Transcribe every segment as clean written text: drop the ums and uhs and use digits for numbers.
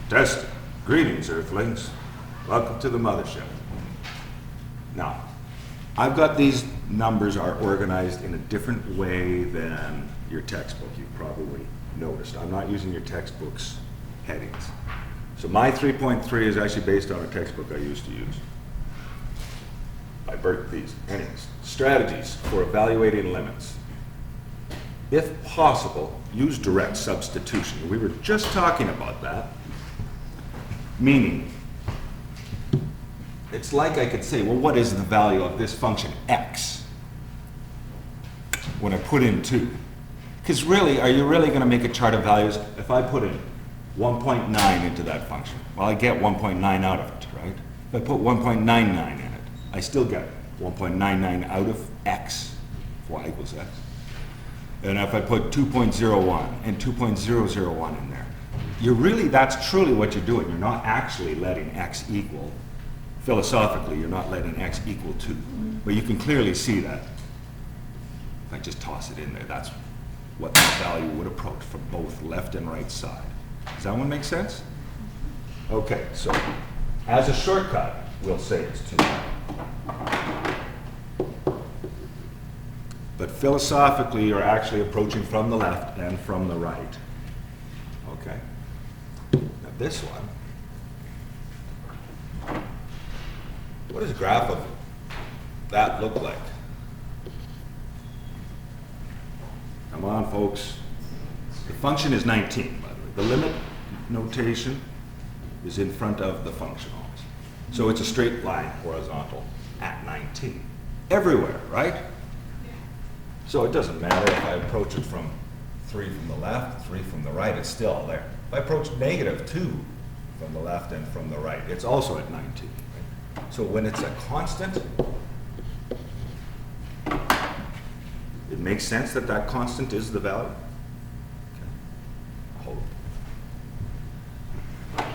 Test. Greetings, Earthlings. Welcome to the mothership. Now, I've got these numbers are organized in a different way than your textbook. You've probably noticed. I'm not using your textbook's headings. So my 3.3 is actually based on a textbook I used to use. I burnt these. Anyways, strategies for evaluating limits. If possible, use direct substitution. We were just talking about that. Meaning, it's like I could say, well, what is the value of this function x when I put in 2? Because really, are you really going to make a chart of values if I put in 1.9 into that function? Well, I get 1.9 out of it, right? If I put 1.99 in it, I still get 1.99 out of x, if y equals x. And if I put 2.01 and 2.001 in there, that's truly what you're doing. You're not actually letting x equal, philosophically, you're not letting x equal 2. But you can clearly see that. If I just toss it in there, that's what that value would approach from both left and right side. Does that one make sense? Okay, so as a shortcut, we'll say it's 2. But philosophically, you're actually approaching from the left and from the right. Okay? Now this one, what does a graph of that look like? Come on, folks. The function is 19, by the way. The limit notation is in front of the function always. So it's a straight line, horizontal, at 19. Everywhere, right? So it doesn't matter if I approach it from 3 from the left, 3 from the right, it's still there. If I approach negative 2 from the left and from the right, it's also at 19. Right? So when it's a constant, it makes sense that that constant is the value. Okay. I hope.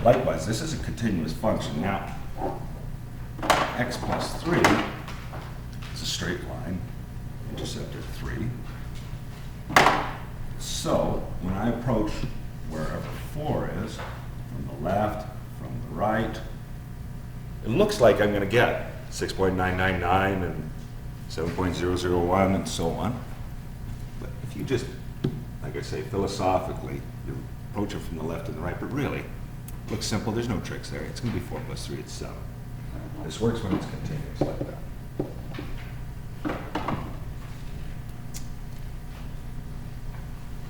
Likewise, this is a continuous function. Now, x plus 3 is a straight line, intercepted 3. So when I approach wherever 4 is, from the left, from the right, it looks like I'm going to get 6.999 and 7.001 and so on. But if you just, like I say, philosophically, you approach it from the left and the right, but really, it looks simple, there's no tricks there. It's going to be 4 plus 3, it's 7. This works when it's continuous like that.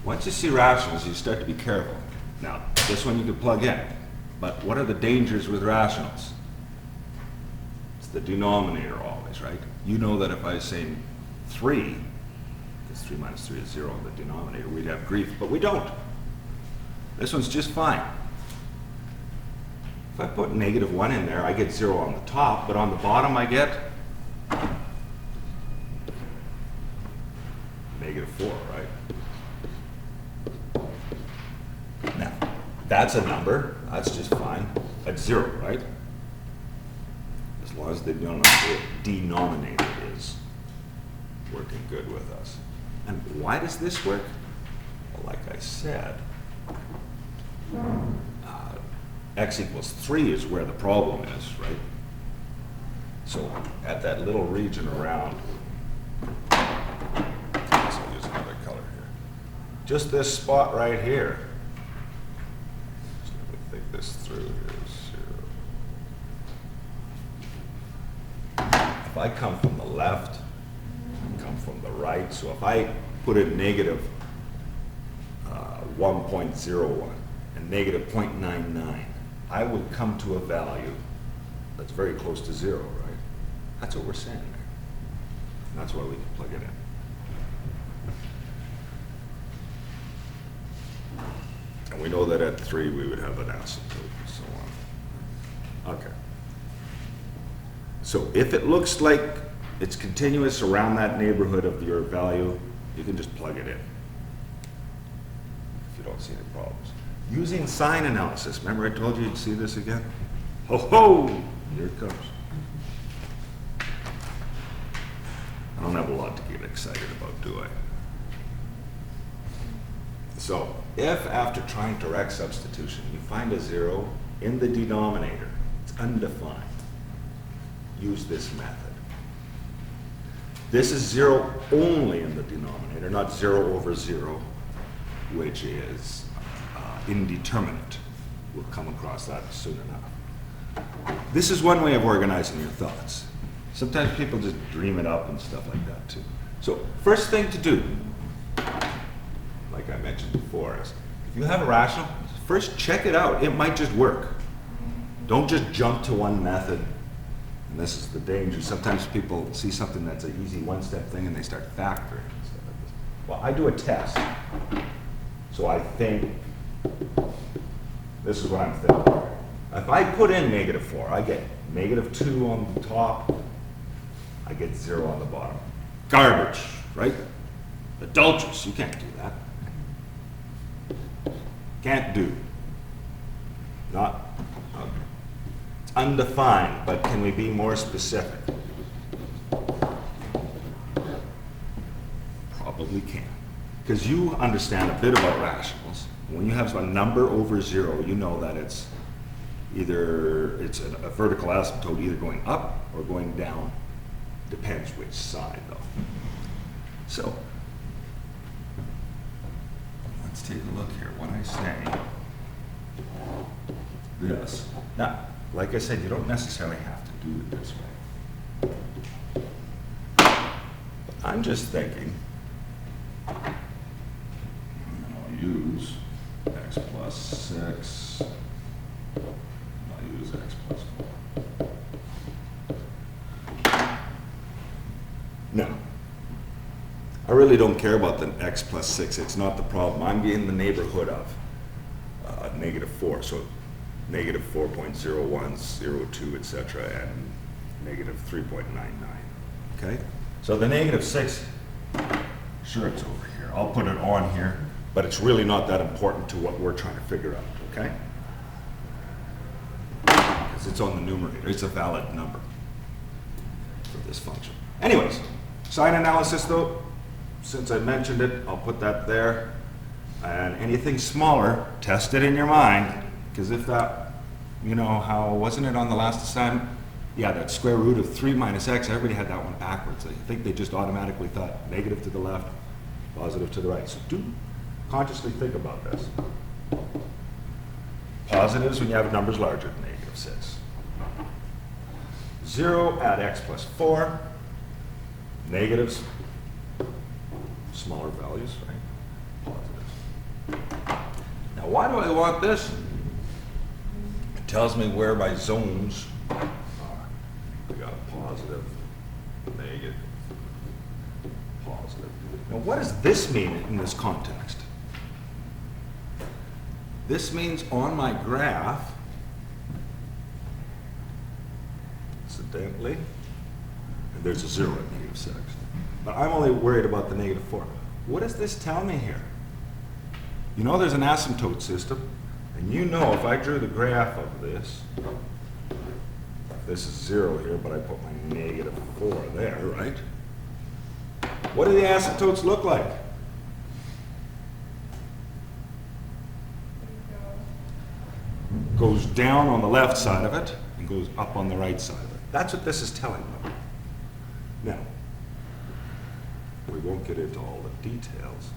Once you see rationals, you start to be careful. Now, this one you could plug in, but what are the dangers with rationals? It's the denominator always, right? You know that if I say 3, because 3 minus 3 is 0 in the denominator, we'd have grief, but we don't. This one's just fine. If I put negative 1 in there, I get 0 on the top, but on the bottom I get negative 4, right? Now, that's a number. That's just fine. That's 0, right? As long as the denominator is working good with us. And why does this work? Well, like I said, x equals 3 is where the problem is, right? So at that little region around, I guess I'll use another color here. Just this spot right here. So let me think this through here. If I come from the left, I come from the right, so if I put in negative 1.01 and negative 0.99, I would come to a value that's very close to 0, right? That's what we're saying there. That's why we can plug it in. And we know that at 3 we would have an asymptote and so on. Okay. So if it looks like it's continuous around that neighborhood of your value, you can just plug it in if you don't see any problems. Using sign analysis. Remember I told you you'd see this again? Ho ho! Here it comes. I don't have a lot to get excited about, do I? So, If after trying direct substitution, you find a 0 in the denominator, it's undefined, use this method. This is 0 only in the denominator, not 0 over 0, which is indeterminate. We'll come across that soon enough. This is one way of organizing your thoughts. Sometimes people just dream it up and stuff like that too. So first thing to do, like I mentioned before, is if you have a rational, first check it out. It might just work. Don't just jump to one method. And this is the danger. Sometimes people see something that's an easy one-step thing and they start factoring and stuff like this. Well, I do a test. So I think, this is what I'm thinking. If I put in -4, I get -2 on the top, I get 0 on the bottom. Garbage, right? Adulterous, you can't do that. Can't do. Not, it's undefined, but can we be more specific? Probably can. Because you understand a bit about rationals. When you have a number over 0, you know that it's either, it's a vertical asymptote either going up or going down. Depends which side though. So, let's take a look here. When I say this, now, like I said, you don't necessarily have to do it this way. I'm just thinking, I'll use x plus 6, I'll use x plus 4. No. I really don't care about the x plus 6. It's not the problem. I'm in the neighborhood of -4. So -4.0102, etc., and -3.99. Okay? So the -6, sure, it's over here. I'll put it on here, but it's really not that important to what we're trying to figure out, okay? Because it's on the numerator. It's a valid number for this function. Anyways, sign analysis though, since I mentioned it, I'll put that there. And anything smaller, test it in your mind, because if that, you know how, wasn't it on the last assignment? Yeah, that square root of 3 minus x, everybody had that one backwards. I think they just automatically thought negative to the left, positive to the right. So do consciously think about this. Positives when you have numbers larger than -6. 0 at x plus 4. Negatives, smaller values, right? Positives. Now, why do I want this? It tells me where my zones are. We got positive, negative, positive. Now, what does this mean in this context? This means on my graph, incidentally, and there's a 0 at -6. But I'm only worried about the -4. What does this tell me here? You know there's an asymptote system, and you know if I drew the graph of this, this is 0 here, but I put my -4 there, right? What do the asymptotes look like? Goes down on the left side of it, and goes up on the right side of it. That's what this is telling me. Now, we won't get into all the details.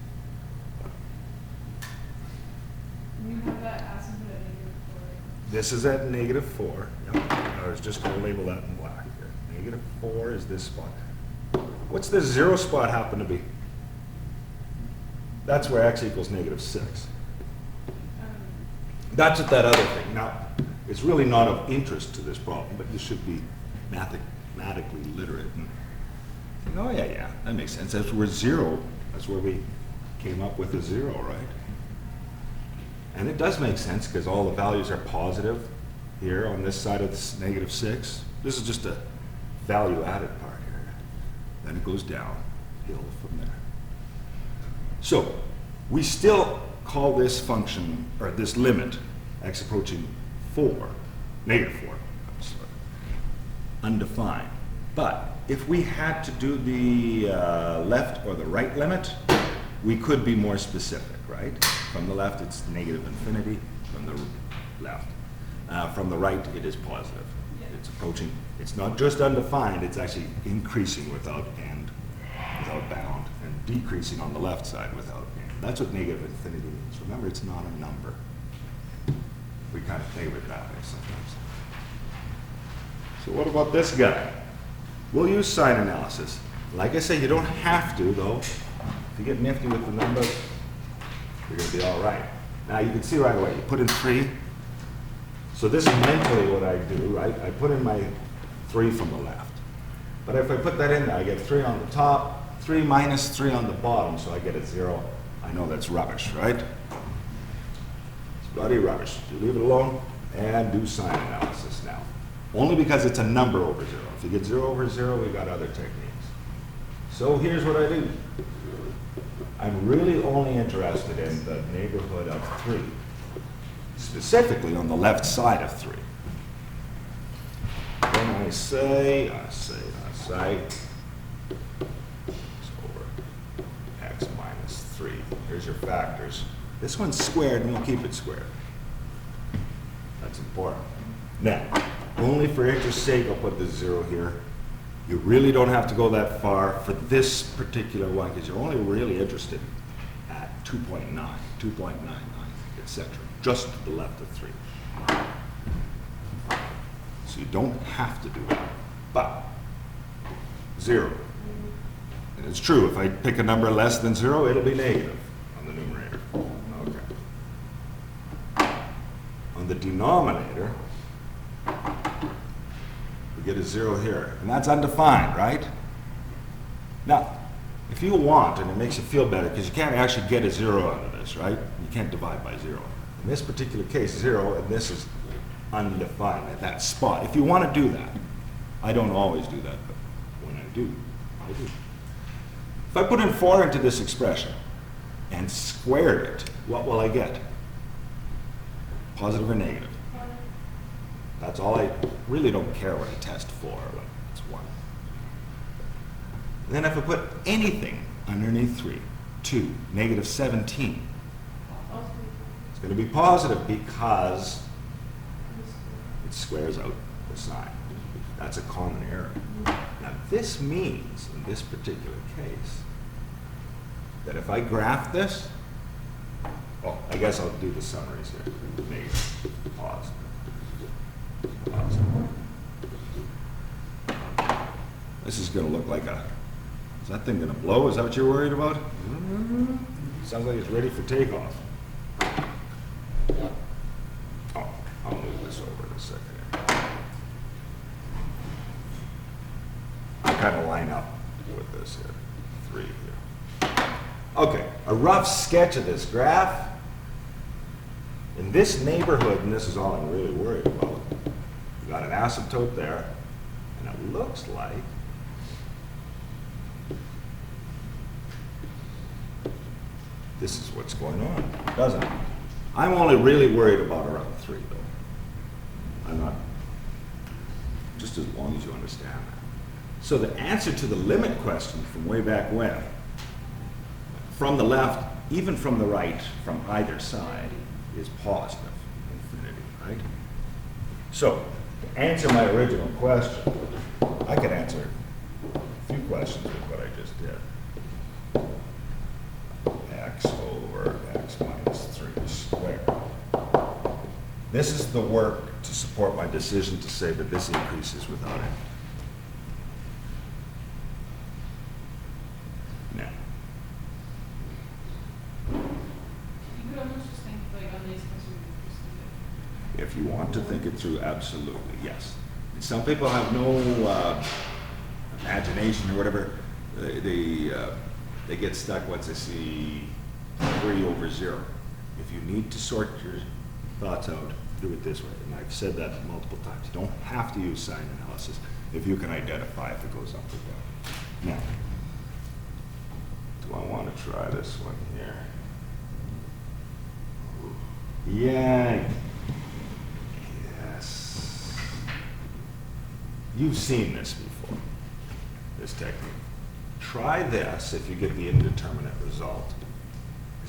You have that asymptote at -4. This is at -4. Yep. I was just going to label that in black here. -4 is this spot. What's this 0 spot happen to be? That's where x equals -6. That's what that other thing. Now, it's really not of interest to this problem, but you should be mathematically literate. And think, oh, yeah, that makes sense. That's where 0, that's where we came up with a 0, right? And it does make sense because all the values are positive here on this side of this -6. This is just a value added part here. Then it goes downhill from there. So we still call this function, or this limit, x approaching 4, -4, I'm sorry, undefined. But if we had to do the left or the right limit, we could be more specific, right? From the left, it's negative infinity, from the left. From the right, it is positive. It's approaching, it's not just undefined, it's actually increasing without end, without bound, and decreasing on the left side without end. That's what negative infinity means. Remember, it's not a number. We kind of play with that way sometimes. So what about this guy? We'll use sign analysis. Like I say, you don't have to, though. If you get nifty with the numbers, you're going to be all right. Now, you can see right away, you put in 3. So this is mentally what I do, right? I put in my 3 from the left. But if I put that in there, I get 3 on the top, 3 minus 3 on the bottom, so I get a 0. I know that's rubbish, right? It's bloody rubbish. You leave it alone and do sign analysis now. Only because it's a number over 0. If you get 0 over 0, we've got other techniques. So here's what I do. I'm really only interested in the neighborhood of 3. Specifically on the left side of 3. Then I say, it's over x minus 3. Here's your factors. This one's squared, and we'll keep it squared. That's important. Now, only for interest's sake, I'll put this 0 here. You really don't have to go that far for this particular one, because you're only really interested at 2.9, 2.99, etc. Just to the left of 3. So you don't have to do that. But 0. And it's true, if I pick a number less than 0, it'll be negative on the numerator. Okay. On the denominator, we get a 0 here. And that's undefined, right? Now, if you want, and it makes you feel better, because you can't actually get a 0 out of this, right? You can't divide by 0. In this particular case, 0, and this is undefined at that spot. If you want to do that, I don't always do that, but when I do, I do. If I put in 4 into this expression and square it, what will I get? Positive or negative? That's all. I really don't care what I test for. It's 1. And then if I put anything underneath 3, 2, negative 17, it's going to be positive because it squares out the sign. That's a common error. Now this means, in this particular case, that if I graph this, well, I guess I'll do the summaries here. Negative, positive, positive. This is going to look like a, is that thing going to blow? Is that what you're worried about? Sounds like it's ready for takeoff. Oh, I'll move this over in a second. I kind of line up with this here. 3 here. Okay, a rough sketch of this graph. In this neighborhood, and this is all I'm really worried about, we've got an asymptote there, and it looks like this is what's going on, doesn't it? I'm only really worried about around 3, though. I'm not, just as long as you understand that. So the answer to the limit question from way back when, from the left, even from the right, from either side, is positive infinity, right? So, to answer my original question, I could answer a few questions with what I just did. X over x minus 3 squared. This is the work to support my decision to say that this increases without end. Now, You could almost just think like on these questions we just if you want to think it through, absolutely, yes. And some people have no imagination or whatever. They get stuck once they see 3 over 0. If you need to sort your thoughts out, do it this way. And I've said that multiple times. You don't have to use sign analysis if you can identify if it goes up or down. Now, do I want to try this one here? Yeah. Yes. You've seen this before, this technique. Try this if you get the indeterminate result.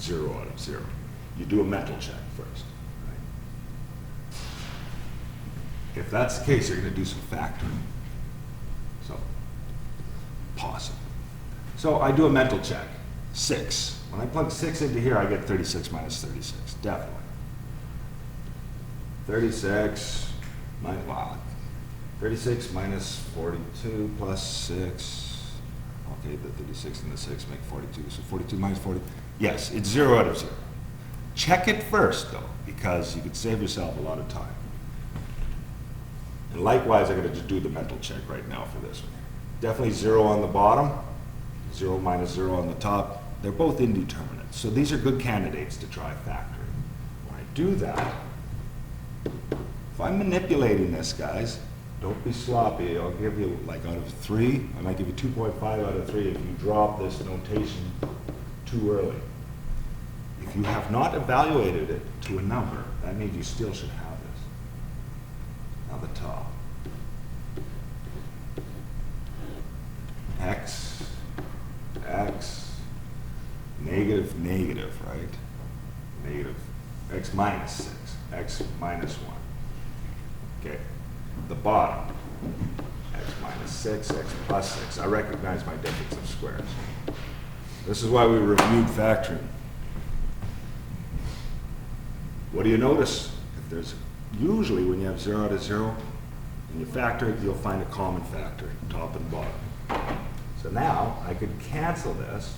0 out of 0. You do a mental check first. Right? If that's the case, you're going to do some factoring. So, possible. So I do a mental check. 6. When I plug 6 into here, I get 36 minus 36. Definitely. 36 minus, wow. 36 minus 42 plus 6. Okay, the 36 and the 6 make 42. So 42 minus 40. Yes, it's 0 out of 0. Check it first, though, because you could save yourself a lot of time. And likewise, I'm going to just do the mental check right now for this one. Definitely 0 on the bottom, 0 minus 0 on the top. They're both indeterminate. So these are good candidates to try factoring. When I do that, if I'm manipulating this, guys, don't be sloppy. I'll give you, like, out of 3, I might give you 2.5 out of 3 if you drop this notation too early. If you have not evaluated it to a number, that means you still should have this. Now the top. X, negative, negative, right? Negative, x minus 6, x minus 1. Okay, the bottom, x minus 6, x plus 6. I recognize my difference of squares. This is why we reviewed factoring. What do you notice? If there's, usually when you have 0 out of 0, and you factor it, you'll find a common factor, top and bottom. So now I could cancel this.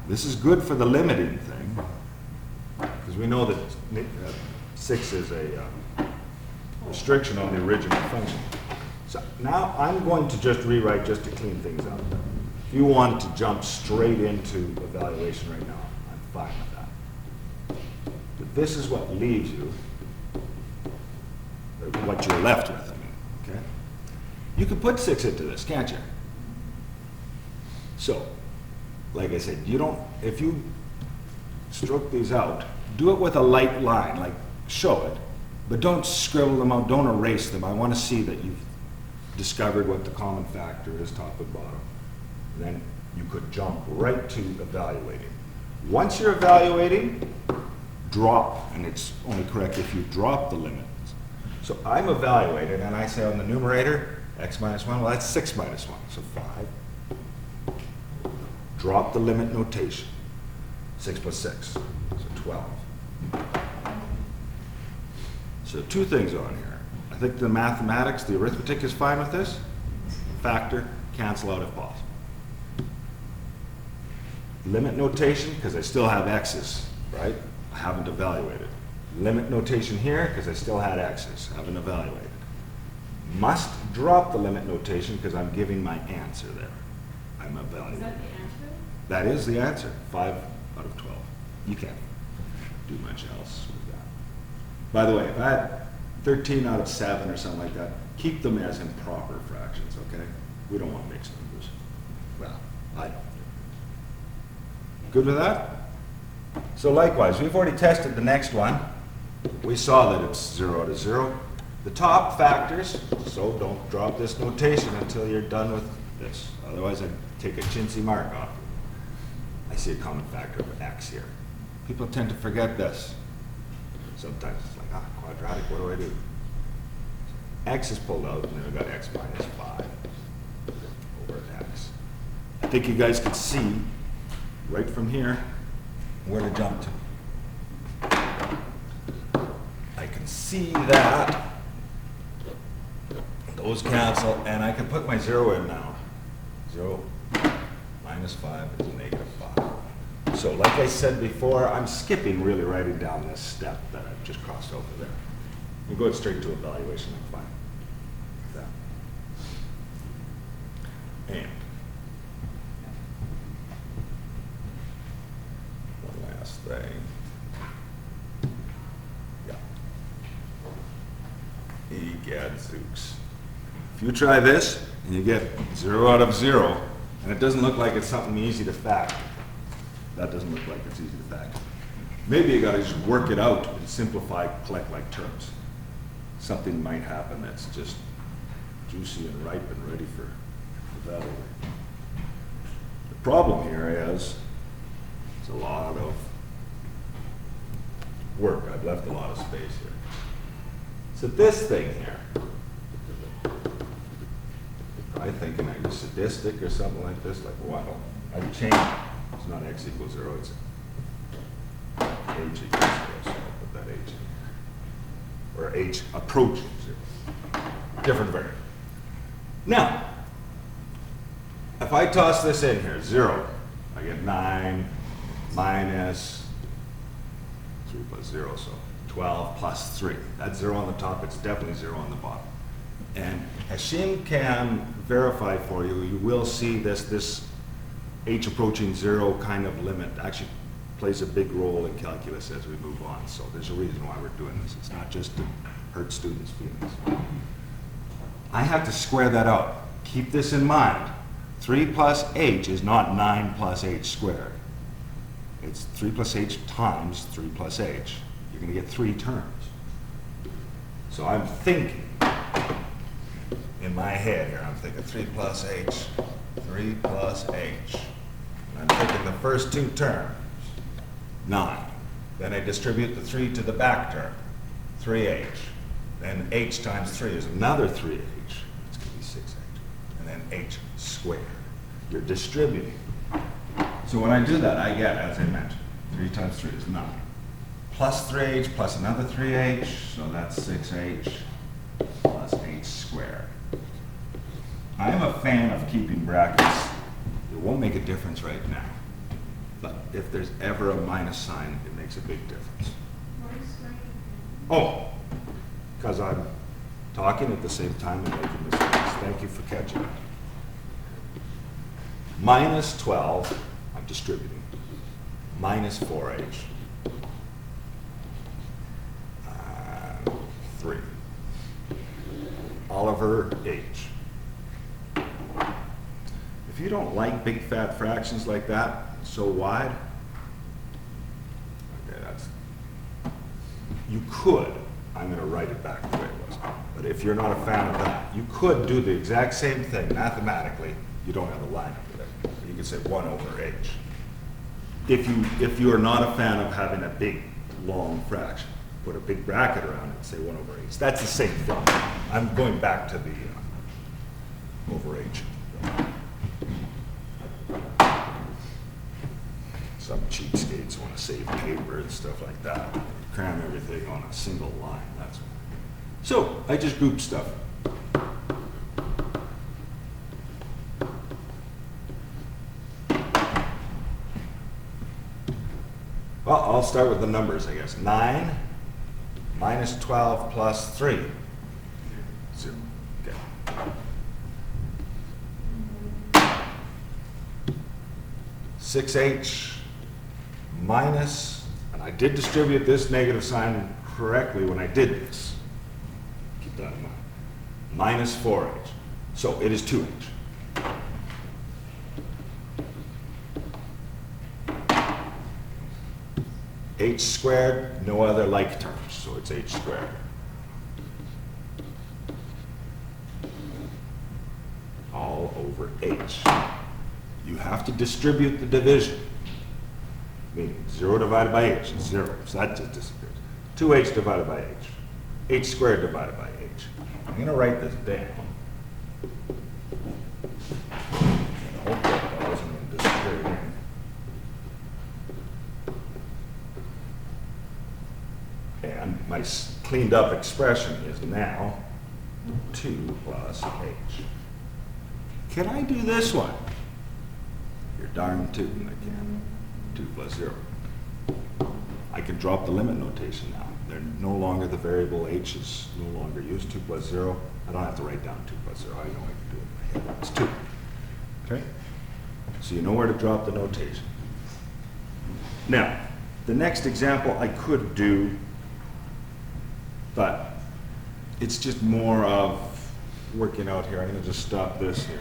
This is good for the limiting thing, because we know that 6 is a restriction on the original function. So now I'm going to just rewrite just to clean things up. If you want to jump straight into evaluation right now, I'm fine with that. But this is what leaves you, or what you're left with, I mean, okay? You could put 6 into this, can't you? So, like I said, you don't, if you stroke these out, do it with a light line, like show it, but don't scribble them out, don't erase them. I want to see that you've discovered what the common factor is, top and bottom. And then you could jump right to evaluating. Once you're evaluating, drop, and it's only correct if you drop the limit. So I'm evaluating, and I say on the numerator, x minus 1, well, that's 6 minus 1, so 5. Drop the limit notation. 6 plus 6, so 12. So 2 things on here. I think the mathematics, the arithmetic is fine with this. Factor, cancel out if possible. Limit notation, because I still have x's, right? I haven't evaluated. Limit notation here, because I still had x's, haven't evaluated. Must drop the limit notation, because I'm giving my answer there. I'm evaluating. Is that the answer? That is the answer, 5 out of 12. You can't do much else with that. By the way, if I had 13 out of 7 or something like that, keep them as improper fractions, okay? We don't want mixed numbers. Well, I don't. Good with that? So likewise, we've already tested the next one. We saw that it's 0 out of 0. The top factors, so don't drop this notation until you're done with this. Otherwise, I'd take a chintzy mark off. I see a common factor of x here. People tend to forget this. Sometimes it's like, quadratic, what do I do? X is pulled out, and then I've got x minus 5 over x. I think you guys can see right from here where to jump to. I can see that. Those cancel, and I can put my 0 in now. 0 minus 5 is negative 5. So like I said before, I'm skipping really writing down this step that I've just crossed over there. You go straight to evaluation, I'm fine with that. And one last thing. Yeah. Egadzooks. If you try this and you get 0 out of 0, and it doesn't look like it's something easy to factor. That doesn't look like it's easy to factor. Maybe you gotta just work it out and simplify collect-like terms. Something might happen that's just juicy and ripe and ready for evaluation. The problem here is It's a lot of work. I've left a lot of space here. So this thing here, I think in a sadistic or something like this, like, wow, I've changed it. It's not x equals 0, it's h equals 0, so I'll put that h in here. Or h approaching 0. Different variable. Now, if I toss this in here, 0, I get 9 minus 3 plus 0, so 12 plus 3. That's 0 on the top, it's definitely 0 on the bottom. And Hashim can verify for you, you will see this h approaching 0 kind of limit actually plays a big role in calculus as we move on. So there's a reason why we're doing this. It's not just to hurt students' feelings. I have to square that out. Keep this in mind. 3 plus h is not 9 plus h squared. It's 3 plus h times 3 plus h. You're going to get 3 terms. So I'm thinking, in my head here, I'm thinking 3 plus h, 3 plus h. And I'm thinking the first 2 terms, 9. Then I distribute the 3 to the back term, 3h. Then h times 3 is another 3h. It's going to be 6h. And then h squared. You're distributing. So when I do that, I get, as I mentioned, 3 times 3 is 9. Plus 3h plus another 3h, so that's 6h plus h squared. I am a fan of keeping brackets. It won't make a difference right now. But if there's ever a minus sign, it makes a big difference. Oh, because I'm talking at the same time and making mistakes. Thank you for catching it. Minus 12, I'm distributing. Minus 4h. 3. Oliver H. If you don't like big fat fractions like that, so wide, okay, you could, I'm going to write it back the way it was, but if you're not a fan of that, you could do the exact same thing mathematically. You don't have a line under it. You can say 1 over h. If you are not a fan of having a big, long fraction, put a big bracket around it and say 1 over h. That's the same thing. I'm going back to the over h. Some cheapskates want to save paper and stuff like that. Cram everything on a single line. That's why. So I just grouped stuff. Well, I'll start with the numbers, I guess. 9 minus 12 plus 3. 0. Okay. 6h minus, and I did distribute this negative sign correctly when I did this. Keep that in mind. Minus 4h. So it is 2h. H squared, no other like terms, so it's h squared. All over h. You have to distribute the division. Meaning 0 divided by h is 0, so that just disappears. 2h divided by h squared divided by h. I'm going to write this down. And hope that doesn't even disappear. And my cleaned up expression is now 2 plus h. Can I do this one? You're darn tootin' I can. 2 plus 0. I can drop the limit notation now. They're no longer, the variable h is no longer used. 2 plus 0. I don't have to write down 2 plus 0. I know I can do it in my head. It's 2. Okay? So you know where to drop the notation. Now, the next example I could do, but it's just more of working out here. I'm going to just stop this here.